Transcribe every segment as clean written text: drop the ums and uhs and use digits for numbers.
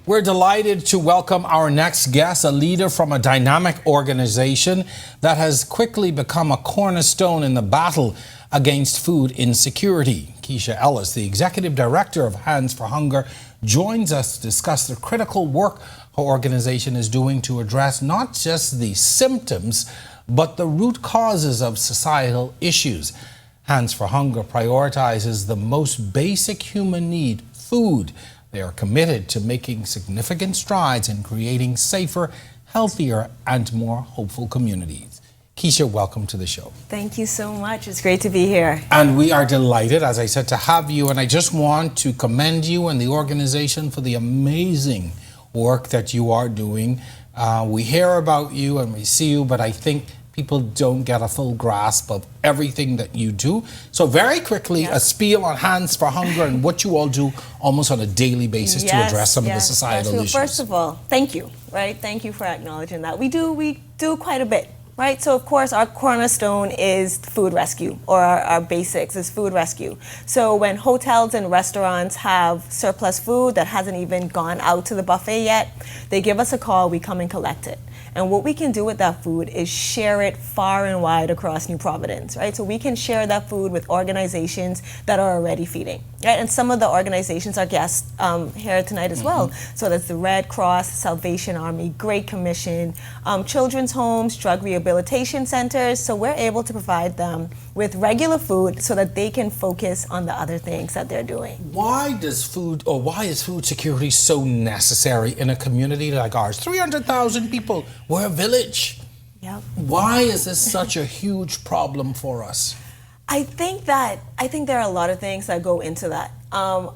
We're delighted to welcome our next guest, a leader from a dynamic organization that has quickly become a cornerstone in the battle against food insecurity. Keisha Ellis, the Executive Director of Hands for Hunger, joins us to discuss the critical work her organization is doing to address not just the symptoms, but the root causes of societal issues. Hands for Hunger prioritizes the most basic human need, food. They are committed to making significant strides in creating safer, healthier, and more hopeful communities. Keisha, welcome to the show. Thank you so much. It's great to be here. And we are delighted, as I said, to have you. And I just want to commend you and the organization for the amazing work that you are doing. We hear about you and we see you, but I think people don't get a full grasp of everything that you do. So very quickly, a spiel on Hands for Hunger and what you all do almost on a daily basis to address some of the societal issues. First of all, thank you, right? Thank you for acknowledging that. We do quite a bit, right? So of course, our cornerstone is food rescue, or our basics is food rescue. So when hotels and restaurants have surplus food that hasn't even gone out to the buffet yet, they give us a call, we come and collect it. And what we can do with that food is share it far and wide across New Providence, right? So we can share that food with organizations that are already feeding, right? And some of the organizations are guests here tonight as well. So that's the Red Cross, Salvation Army, Great Commission, children's homes, drug rehabilitation centers. So we're able to provide them with regular food so that they can focus on the other things that they're doing. Why is food security so necessary in a community like ours? 300,000 people. We're a village. Yep. Why is this such a huge problem for us? I think there are a lot of things that go into that.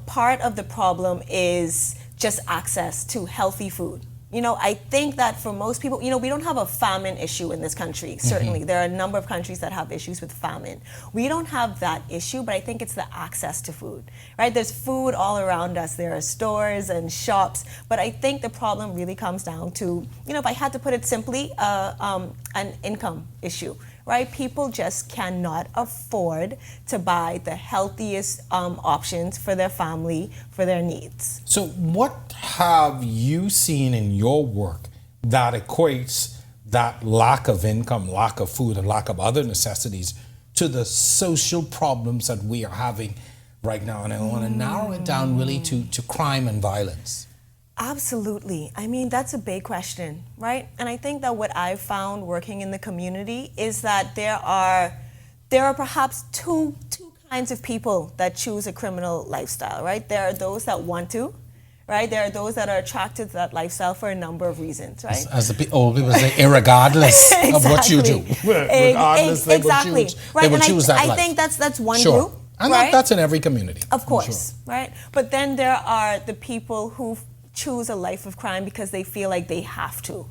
Part of the problem is just access to healthy food. You know, I think that for most people, you know, we don't have a famine issue in this country. Certainly, there are a number of countries that have issues with famine. We don't have that issue, but I think it's the access to food, right? There's food all around us. There are stores and shops, but I think the problem really comes down to, you know, if I had to put it simply, an income issue. Right? People just cannot afford to buy the healthiest options for their family, for their needs. So what have you seen in your work that equates that lack of income, lack of food, and lack of other necessities to the social problems that we are having right now? And I want to narrow it down really to crime and violence. Absolutely. I mean, that's a big question, right? And I think that what I've found working in the community is that there are perhaps two kinds of people that choose a criminal lifestyle, right? There are those that want to, right? There are those that are attracted to that lifestyle for a number of reasons, right? As the old people say, irregardless of what you do. Regardless, they will choose, right? They will choose that life. I think that's one group. And right? that's in every community. Of course, right? But then there are the people who choose a life of crime because they feel like they have to,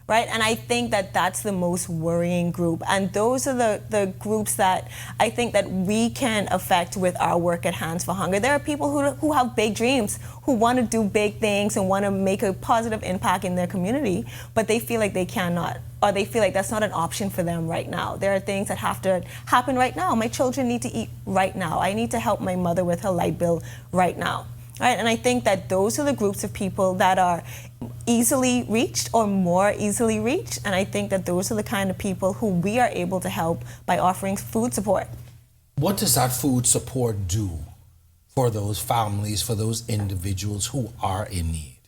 right? And I think that that's the most worrying group. And those are the groups that I think that we can affect with our work at Hands for Hunger. There are people who have big dreams, who want to do big things and want to make a positive impact in their community, but they feel like they cannot, or they feel like that's not an option for them right now. There are things that have to happen right now. My children need to eat right now. I need to help my mother with her light bill right now. Right? And I think that those are the groups of people that are easily reached or more easily reached. And I think that those are the kind of people who we are able to help by offering food support. What does that food support do for those families, for those individuals who are in need?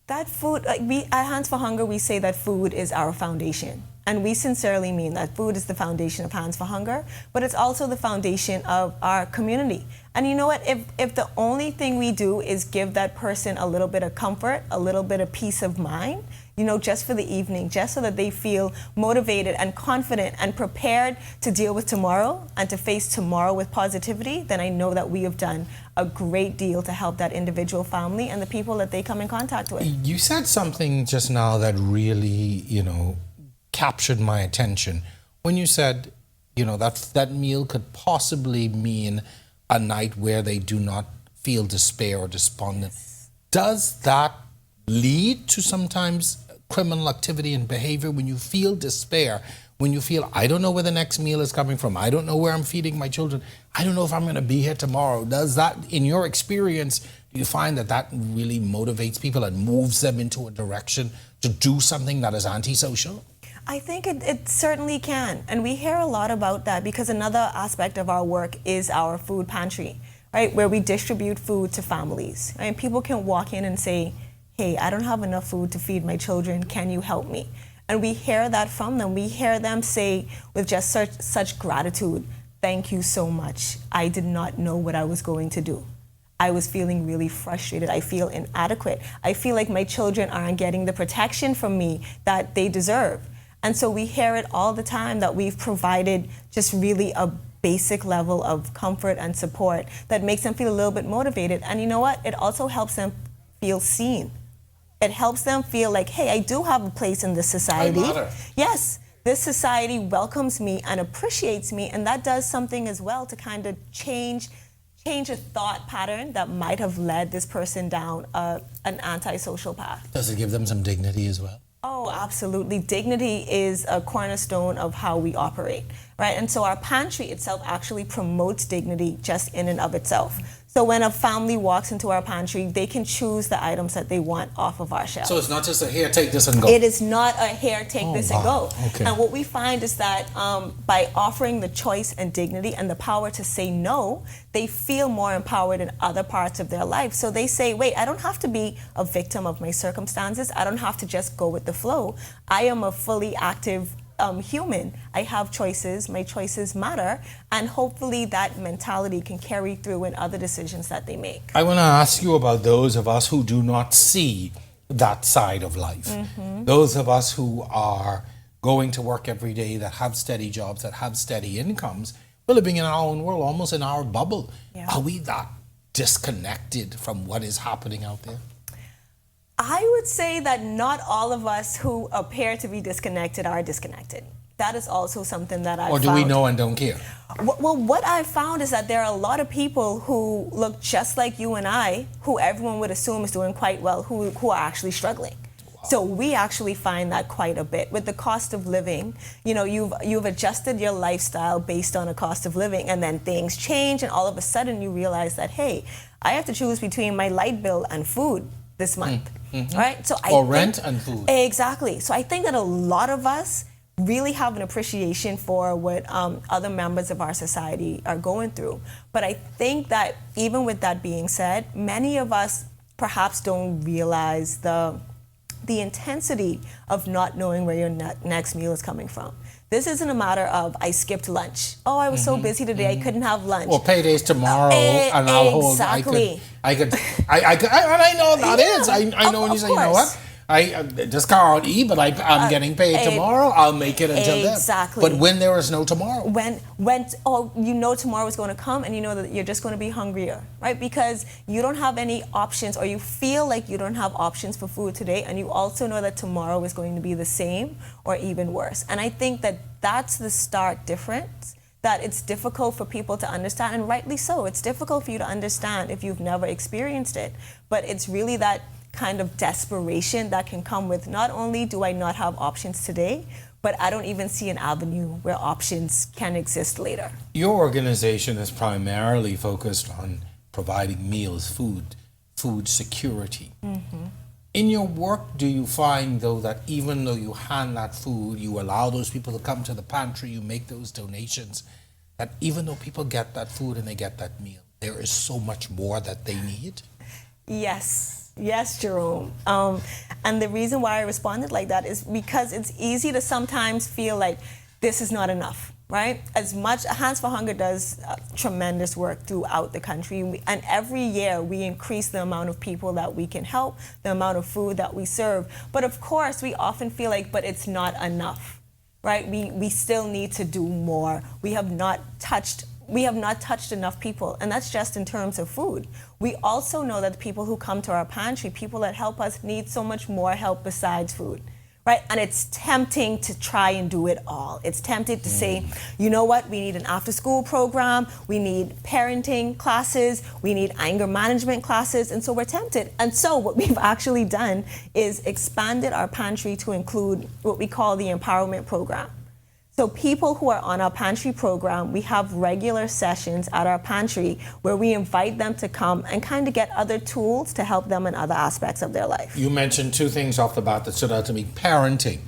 That food, like we at Hands for Hunger, we say that food is our foundation. And we sincerely mean that food is the foundation of Hands for Hunger, but it's also the foundation of our community. And you know what? If the only thing we do is give that person a little bit of comfort, a little bit of peace of mind, you know, just for the evening, just so that they feel motivated and confident and prepared to deal with tomorrow and to face tomorrow with positivity, then I know that we have done a great deal to help that individual family and the people that they come in contact with. You said something just now that really, you know, captured my attention when you said, you know, that meal could possibly mean a night where they do not feel despair or despondent. Does that lead to sometimes criminal activity and behavior when you feel despair, when you feel, I don't know where the next meal is coming from, I don't know where I'm feeding my children, I don't know if I'm going to be here tomorrow? Does that, in your experience, Do you find that that really motivates people and moves them into a direction to do something that is antisocial? I think it certainly can. And we hear a lot about that because another aspect of our work is our food pantry, right? Where we distribute food to families. Right? People can walk in and say, hey, I don't have enough food to feed my children. Can you help me? And we hear that from them. We hear them say with just such gratitude, thank you so much. I did not know what I was going to do. I was feeling really frustrated. I feel inadequate. I feel like my children aren't getting the protection from me that they deserve. And so we hear it all the time that we've provided just really a basic level of comfort and support that makes them feel a little bit motivated. And you know what? It also helps them feel seen. It helps them feel like, hey, I do have a place in this society. I matter. Yes, this society welcomes me and appreciates me, and that does something as well to kind of change a thought pattern that might have led this person down an antisocial path. Does it give them some dignity as well? Oh, absolutely. Dignity is a cornerstone of how we operate, right? And so our pantry itself actually promotes dignity just in and of itself. So when a family walks into our pantry, they can choose the items that they want off of our shelf. So it's not just a here, take this and go. It is not a here, take this and go. Okay. And what we find is that by offering the choice and dignity and the power to say no, they feel more empowered in other parts of their life. So they say, wait, I don't have to be a victim of my circumstances. I don't have to just go with the flow. I am a fully active human. I have choices. My choices matter. And hopefully that mentality can carry through in other decisions that they make. I want to ask you about those of us who do not see that side of life. Mm-hmm. Those of us who are going to work every day, that have steady jobs, that have steady incomes. We're living in our own world, almost in our bubble. Yeah. Are we that disconnected from what is happening out there? I would say that not all of us who appear to be disconnected are disconnected. That is also something that I've found. Or do we know and don't care? Well, what I've found is that there are a lot of people who look just like you and I, who everyone would assume is doing quite well, who are actually struggling. Wow. So we actually find that quite a bit. With the cost of living, you know, you've adjusted your lifestyle based on a cost of living, and then things change, and all of a sudden you realize that, hey, I have to choose between my light bill and food this month. Mm-hmm. Right? So rent and food. Exactly. So I think that a lot of us really have an appreciation for what other members of our society are going through. But I think that even with that being said, many of us perhaps don't realize the intensity of not knowing where your next meal is coming from. This isn't a matter of I skipped lunch. Oh, I was so busy today, I couldn't have lunch. Well, payday's tomorrow, and I'll hold. Exactly. I could, and I know that is. I know when you say, you know what, I just can't eat, but I'm getting paid tomorrow. I'll make it until then. Exactly. But when there is no tomorrow, when you know tomorrow is going to come, and you know that you're just going to be hungrier, right? Because you don't have any options, or you feel like you don't have options for food today, and you also know that tomorrow is going to be the same or even worse. And I think that that's the stark difference. That it's difficult for people to understand, and rightly so. It's difficult for you to understand if you've never experienced it. But it's really that kind of desperation that can come with not only do I not have options today, but I don't even see an avenue where options can exist later. Your organization is primarily focused on providing meals, food security. Mm-hmm. In your work, do you find, though, that even though you hand that food, you allow those people to come to the pantry, you make those donations, that even though people get that food and they get that meal, there is so much more that they need? Yes, Jerome. And the reason why I responded like that is because it's easy to sometimes feel like this is not enough. Right? As much, Hands for Hunger does tremendous work throughout the country. And every year we increase the amount of people that we can help, the amount of food that we serve. But of course, we often feel like, but it's not enough, right? We still need to do more. We have not touched enough people, and that's just in terms of food. We also know that the people who come to our pantry, people that help us, need so much more help besides food. Right? And it's tempting to try and do it all. It's tempting to say, you know what, we need an after-school program, we need parenting classes, we need anger management classes, and so we're tempted. And so what we've actually done is expanded our pantry to include what we call the empowerment program. So people who are on our pantry program, we have regular sessions at our pantry where we invite them to come and kind of get other tools to help them in other aspects of their life. You mentioned two things off the bat that stood out to me. Parenting,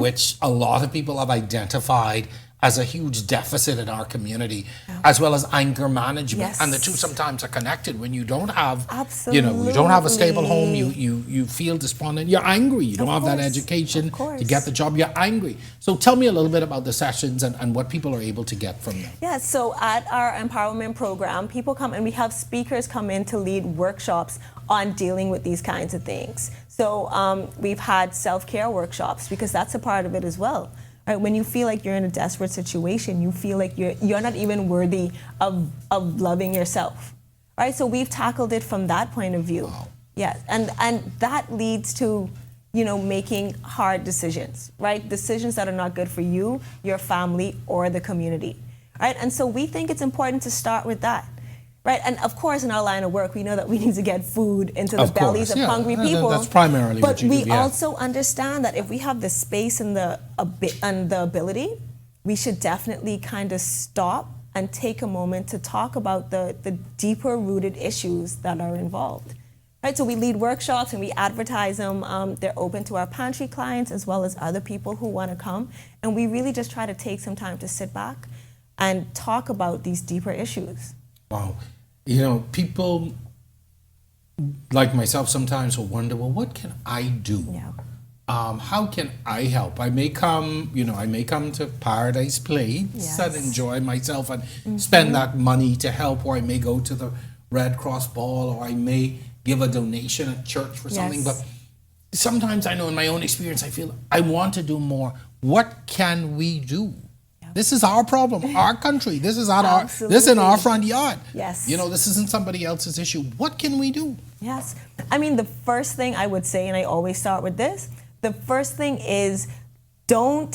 which a lot of people have identified as a huge deficit in our community, as well as anger management. Yes. And the two sometimes are connected. When you don't have, Absolutely. you don't have a stable home, you feel despondent, you're angry, you don't have that education to get the job, you're angry. So tell me a little bit about the sessions and what people are able to get from them. Yeah, so at our empowerment program, people come and we have speakers come in to lead workshops on dealing with these kinds of things. So we've had self-care workshops because that's a part of it as well. Right, when you feel like you're in a desperate situation, you feel like you're not even worthy of loving yourself, right? So we've tackled it from that point of view. Wow. Yes, and that leads to, making hard decisions, right? Decisions that are not good for you, your family, or the community, right? And so we think it's important to start with that. Right, and of course, in our line of work, we know that we need to get food into the bellies of hungry people. That's primarily but what you do. But we also understand that if we have the space and the ability, we should definitely kind of stop and take a moment to talk about the deeper rooted issues that are involved. Right, so we lead workshops and we advertise them. They're open to our pantry clients as well as other people who want to come. And we really just try to take some time to sit back and talk about these deeper issues. Wow. People like myself sometimes will wonder, well, what can I do? Yeah. How can I help? I may come to Paradise Plates and enjoy myself and spend that money to help, or I may go to the Red Cross Ball, or I may give a donation at church for something. But sometimes I know in my own experience, I feel I want to do more. What can we do? This is our problem, our country. This is in our front yard. Yes. This isn't somebody else's issue. What can we do? Yes. I mean, the first thing I would say, and I always start with this, the first thing is don't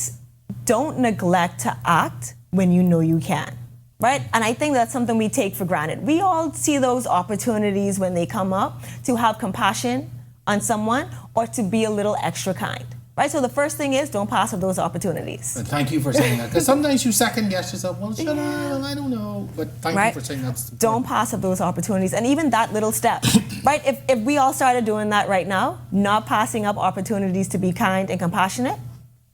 neglect to act when you know you can. Right? And I think that's something we take for granted. We all see those opportunities when they come up to have compassion on someone or to be a little extra kind. Right, so the first thing is don't pass up those opportunities. But thank you for saying that, because sometimes you second guess yourself. Well, should I? Well, I don't know. But thank you for saying that. Don't pass up those opportunities, and even that little step. Right, if we all started doing that right now, not passing up opportunities to be kind and compassionate,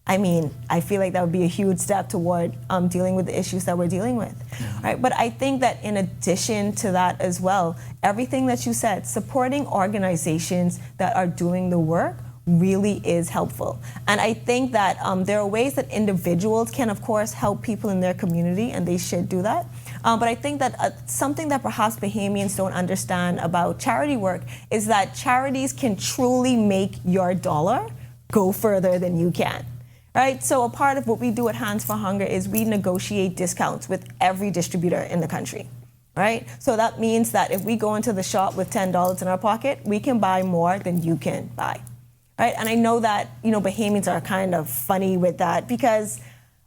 I feel like that would be a huge step toward dealing with the issues that we're dealing with. Right, but I think that in addition to that as well, everything that you said, supporting organizations that are doing the work really is helpful. And I think that there are ways that individuals can, of course, help people in their community, and they should do that. But I think that something that perhaps Bahamians don't understand about charity work is that charities can truly make your dollar go further than you can. Right? So a part of what we do at Hands for Hunger is we negotiate discounts with every distributor in the country. Right? So that means that if we go into the shop with $10 in our pocket, we can buy more than you can buy. Right? And I know that, Bahamians are kind of funny with that because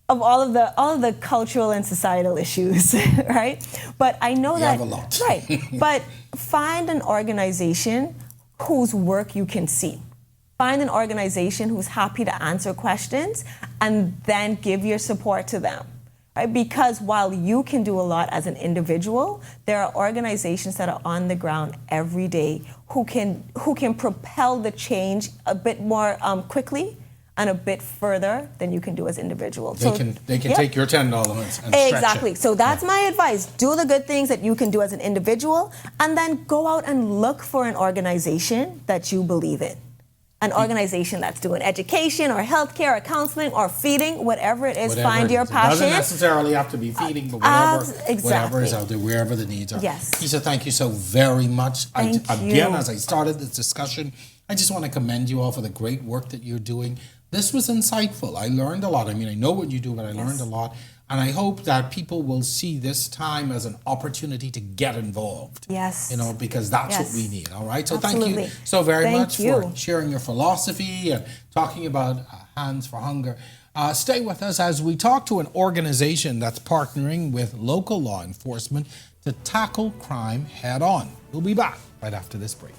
of all of the cultural and societal issues, right? But I know that, have a lot. Right. But find an organization whose work you can see. Find an organization who's happy to answer questions and then give your support to them. Right? Because while you can do a lot as an individual, there are organizations that are on the ground every day who can propel the change a bit more quickly and a bit further than you can do as individuals. They can take your $10 and stretch it. Exactly. So that's my advice. Do the good things that you can do as an individual, and then go out and look for an organization that you believe in. An organization that's doing education or healthcare or counseling or feeding, whatever it is, find your passion. It doesn't necessarily have to be feeding, but whatever is out there, wherever the needs are. Yes. Keisha, thank you so very much. Again, as I started this discussion, I just want to commend you all for the great work that you're doing. This was insightful. I learned a lot. I know what you do, but I learned a lot. And I hope that people will see this time as an opportunity to get involved. Yes. Because that's what we need. All right. So Absolutely. Thank you so very much for sharing your philosophy and talking about Hands for Hunger. Stay with us as we talk to an organization that's partnering with local law enforcement to tackle crime head on. We'll be back right after this break.